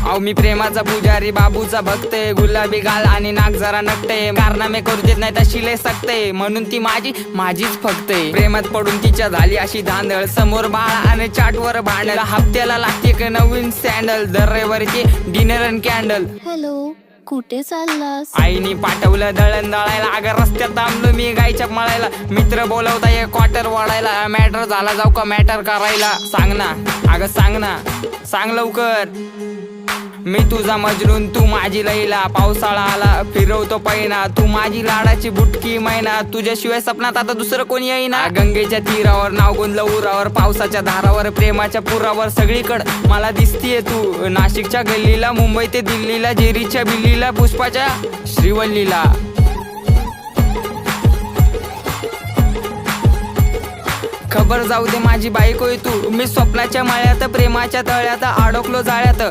अहो मी प्रेमाचा पुजारी, बाबूचा भक्त, गुलाबी गाल आणि नाक जरा नकटे, कारनामे करू देत नाही तशी लय सकते, म्हणून ती माझीच फक्त. प्रेमात पडून तिच्या झाली अशी धांदळ, समोर बाळा आणि चाटवर भांडल, हप्त्याला लागते एक नवीन सँडल, दर रविवारीची डिनर अँड कॅन्डल. हॅलो, कुठे चाललास? आईनी पाठवलं दळण दळायला, अगं रस्त्यात थांबलो मी गायच्या मळायला, मित्र बोलवता एक क्वार्टर वाढायला, मॅटर झाला जाऊ का मॅटर करायला. सांग ना, अगं सांग ना, सांग लवकर. मी तुझा मजनून, तू माझी लैला, पावसाळा आला फिरवतो पैना, तू माझी लाडाची बुटकी मैना, तुझ्याशिवाय सपनात आता दुसरं कोणी येईना. गंगेच्या तीरावर नाव गोंदलं उरावर, पावसाच्या धारावर, प्रेमाच्या पुरावर, सगळीकडं मला दिसतीये तू. नाशिकच्या गल्लीला, मुंबई ते दिल्लीला, जेरीच्या बिल्लीला, पुष्पाच्या श्रीवल्लीला. खबर जाऊ दे माझी बायको आहे तू, मी स्वप्नाच्या माळ्यात, प्रेमाच्या तळ्यात अडकलो जाळ्यात.